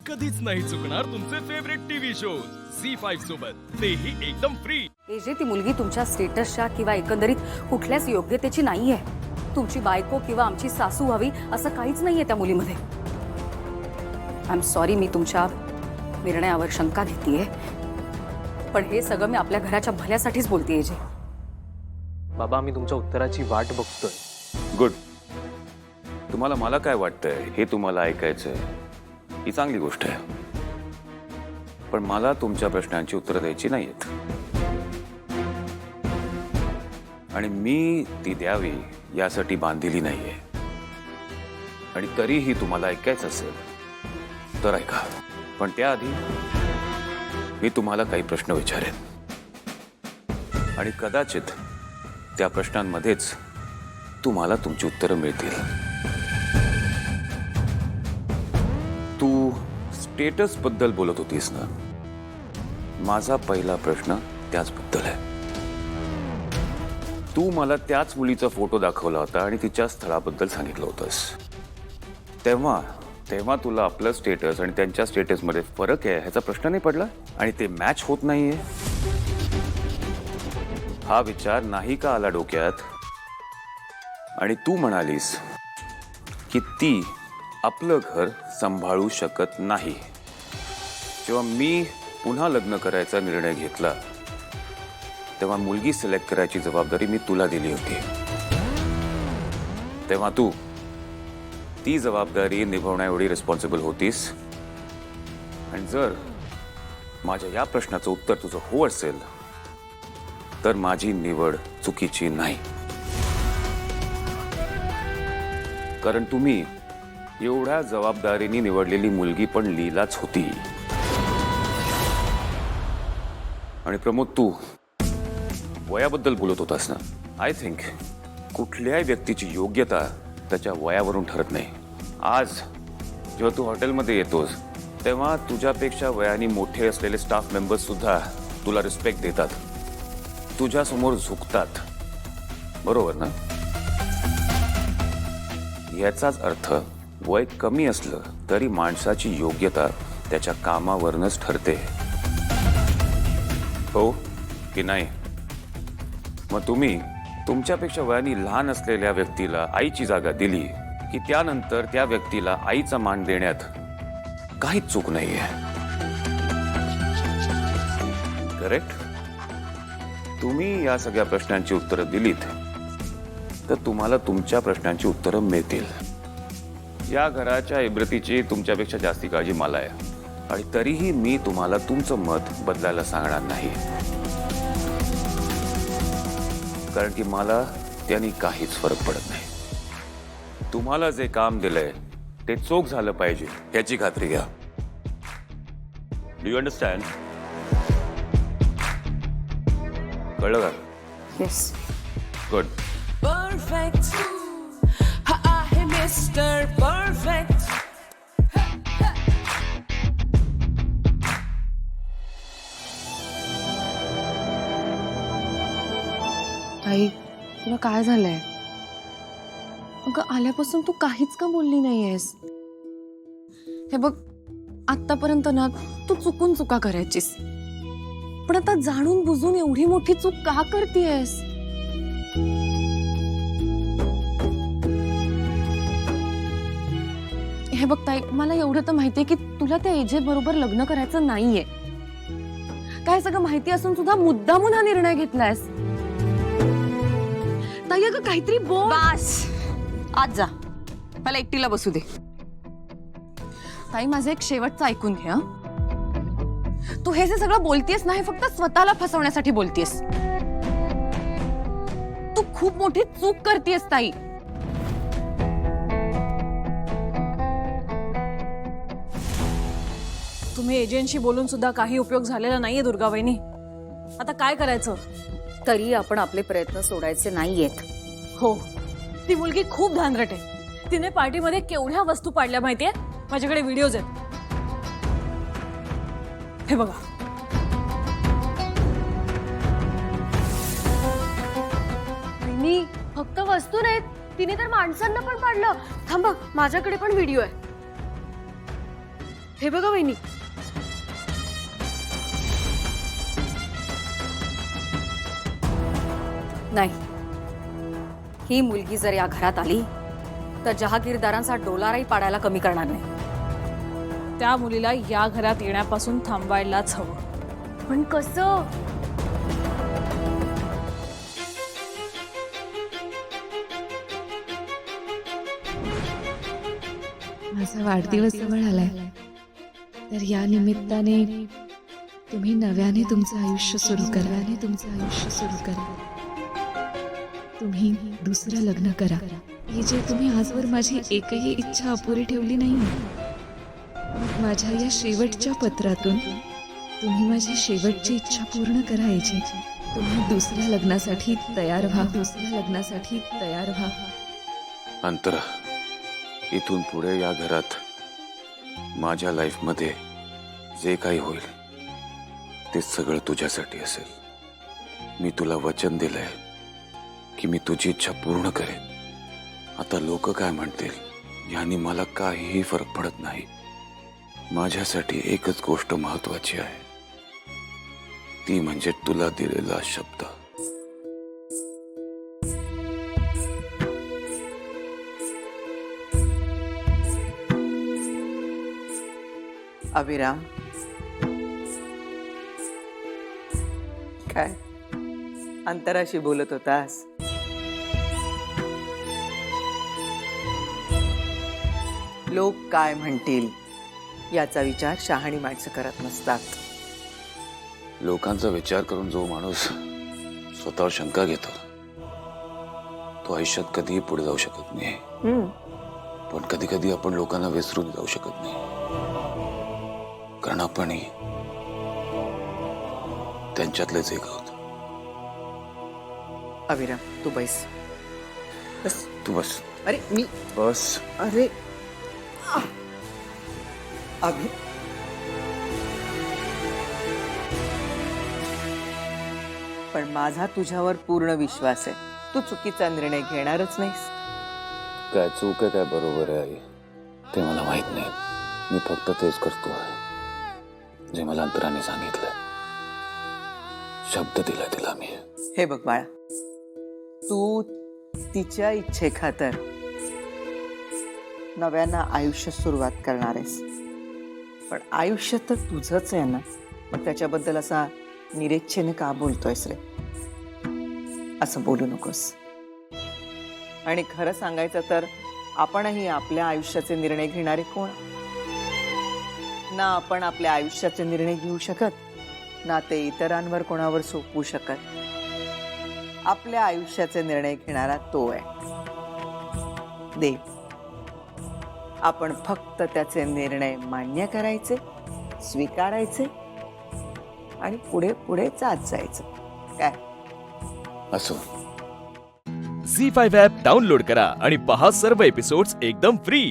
कधीच नाही चुकणार तुमचे फेवरेट टीव्ही शोज झी5 सोबत, तेही एकदम फ्री। जे ती मुलगी तुमच्या स्टेटसच्या किंवा एकंदरीत कुठल्याच योग्यतेची नाहीये। तुमची बायको किंवा आमची सासू व्हावी असं काहीच नाहीये त्या मुलीमध्ये। आय एम सॉरी, मी तुमच्या निर्णयावर शंका घेतेय, पण हे सगळं मी आपल्या घराच्या भल्यासाठीच बोलतेय। जे बाबा, आम्ही तुमच्या उत्तराची वाट बघतोय। गुड। तुम्हाला मला काय वाटतंय हे तुम्हाला ऐकायचंय, ही चांगली गोष्ट आहे, पण मला तुमच्या प्रश्नांची उत्तरं द्यायची नाहीत आणि मी ती द्यावी यासाठी बांधलेली नाहीये। आणि तरीही तुम्हाला ऐकायचं असेल तर ऐका, पण त्याआधी मी तुम्हाला काही प्रश्न विचारेन आणि कदाचित त्या प्रश्नांमध्येच तुम्हाला तुमची उत्तरं मिळतील। तू स्टेटस बद्दल बोलत होतीस ना, माझा पहिला प्रश्न त्याच बद्दल आहे। तू मला त्याच मुलीचा फोटो दाखवला होता आणि तिच्या स्थळाबद्दल सांगितलं होतंस। तेव्हा तुला आपलं स्टेटस आणि त्यांच्या स्टेटसमध्ये फरक आहे ह्याचा प्रश्न नाही पडला आणि ते मॅच होत नाहीये हा विचार नाही का आला डोक्यात? आणि तू म्हणालीस की ती आपलं घर सांभाळू शकत नाही। जेव्हा मी पुन्हा लग्न करायचा निर्णय घेतला तेव्हा मुलगी सिलेक्ट करायची जबाबदारी मी तुला दिली होती। तेव्हा तू ती जबाबदारी निभावण्या एवढी रिस्पॉन्सिबल होतीस। आणि जर माझ्या या प्रश्नाचं उत्तर तुझं हो असेल तर माझी निवड चुकीची नाही, कारण तुम्ही एवढ्या जबाबदारीने निवडलेली मुलगी पण लीलाच होती। आणि प्रमोद, तू वयाबद्दल बोलत होतास ना। आय थिंक कुठल्याही व्यक्तीची योग्यता त्याच्या वयावरून ठरत नाही। आज जेव्हा तू हॉटेलमध्ये येतोस तेव्हा तुझ्यापेक्षा वयाने मोठे असलेले स्टाफ मेंबर्स सुद्धा तुला रिस्पेक्ट देतात, तुझ्या समोर झुकतात, बरोबर ना? याचाच अर्थ वय कमी असलं तरी माणसाची योग्यता त्याच्या कामावरूनच ठरते, हो की नाही? मग तुम्ही तुमच्यापेक्षा वयाने लहान असलेल्या व्यक्तीला आईची जागा दिली की त्यानंतर त्या व्यक्तीला आईचा मान देण्यात काहीच चूक नाहीये, करेक्ट? तुम्ही या सगळ्या प्रश्नांची उत्तरं दिलीत तर तुम्हाला तुमच्या प्रश्नांची उत्तरं मिळतील। या घराच्या इब्रतीची तुमच्यापेक्षा जास्ती काळजी मला आहे आणि तरीही मी तुम्हाला तुमचं मत बदलायला सांगणार नाही, कारण की मला त्यांनी काहीच फरक पडत नाही। तुम्हाला जे काम दिलंय ते चोख झालं पाहिजे याची खात्री घ्या। Do you understand? कळलं का? येस। गुड। परफेक्ट हा आहे मिस्टर परफेक्ट। आई, तुला काय झालंय? अगं, आल्यापासून तू काहीच का बोलली नाहीयेस? हे बघ, आतापर्यंत ना तू चुकून चुका करायचीस, पण आता जाणून बुजून एवढी मोठी चूक का करतेयस? हे बघ ताई, मला एवढं तर माहितीये की तुला त्या एजे बरोबर लग्न करायचं नाहीये। काय सगळं माहिती असून सुद्धा मुद्दामून हा निर्णय घेतलायस। ताई, अगं काहीतरी बोल। बस, आज जा, मला एकटीला बसू दे। ताई, माझं एक शेवटचं ऐकून घे। तू हे जे सगळं बोलतेस ना, हे फक्त स्वतःला फसवण्यासाठी बोलतेस। तू खूप मोठी चूक करतेस ताई। तुम्ही एजंटशी बोलून सुद्धा काही उपयोग झालेला नाहीये दुर्गाबाईंनी। आता काय करायचं? तरी आपण आपले प्रयत्न सोडायचे नाहीयेत। हो, ती मुलगी खूप धांदरट आहे। तिने पार्टीमध्ये केवढ्या वस्तू पाडल्या माहितीये? माझ्याकडे व्हिडिओज आहेत, हे बघा। मी फक्त वस्तू नाहीत, तिने तर माणसांना पण पाडलं। थांबा, माझ्याकडे पण व्हिडिओ आहे। हे बघा वहिनी, नाही, ही मुलगी जर या घरात आली तर जहागीरदारांचा डोलाराही पाडायला कमी करणार नाही. त्या मुलीला या घरात येण्यापासून थांबवायलाच हवं. पण कसं? माझा वाढदिवस जवळ आलाय, तर या निमित्ताने तुम्ही नव्याने तुमचं आयुष्य सुरू करा. तुम्ही दुसरं लग्न करा. हे जे तुम्ही आजवर माझी एकही इच्छा अपुरी ठेवली नाही, माझ्या या शेवटच्या पत्रातून तुम्ही माझी शेवटची इच्छा पूर्ण करायची. तुम्ही दुसऱ्या लग्नासाठी तयार व्हा. अंतरा, इथून पुढे या घरात माझ्या लाईफमध्ये जे काही होईल ते सगळं तुझ्यासाठी असेल. मी तुला वचन दिलंय की मी तुझी इच्छा पूर्ण करेन. आता लोक काय म्हणतील याने मला काहीही फरक पडत नाही. माझ्यासाठी एकच गोष्ट महत्वाची आहे, ती म्हणजे तुला दिलेला शब्द. अभिराम, काय अंतराशी बोलत होतास? लोक काय म्हणतील याचा विचार शहाणी माणसं करत नसतात. लोकांचा विचार करून जो माणूस स्वतःवर शंका घेतो तो आयुष्यात कधीही पुढे जाऊ शकत नाही. पण कधी कधी आपण लोकांना विसरून जाऊ शकत नाही, कारण आपणही त्यांच्यातलेच एक आहोत. अभिराम, तू बस. तू बस. अरे मी बस. अरे अभि पण माझा तुझ्यावर पूर्ण विश्वास आहे. तू चुकीचा निर्णय घेणारच नाहीस. काय चूक आहे काय बरोबर आहे आई, ते मला माहित नाही. मी फक्त तेच करतो जे मला अंतराने सांगितलं. शब्द दिला तिला मी. हे बघ बाळा, तू तिच्या इच्छेखातर नव्यानं आयुष्य सुरुवात करणार आहेस, पण आयुष्य तर तुझंच आहे ना. मग त्याच्याबद्दल असा निरेच्छेने का बोलतोयस रे? असं बोलू नकोस. आणि खरं सांगायचं तर आपणही आपल्या आयुष्याचे निर्णय घेणारे कोण ना. आपण आपल्या आयुष्याचे निर्णय घेऊ शकत ना ते इतरांवर कोणावर सोपवू शकत. आपल्या आयुष्याचे निर्णय घेणारा तो आहे देव. आपण फक्त त्याचे निर्णय मान्य करायचे, स्वीकारायचे आणि पुढे पुढे जात जायचं. काय असो. झी5 ॲप डाउनलोड करा आणि पहा सर्व एपिसोड्स एकदम फ्री.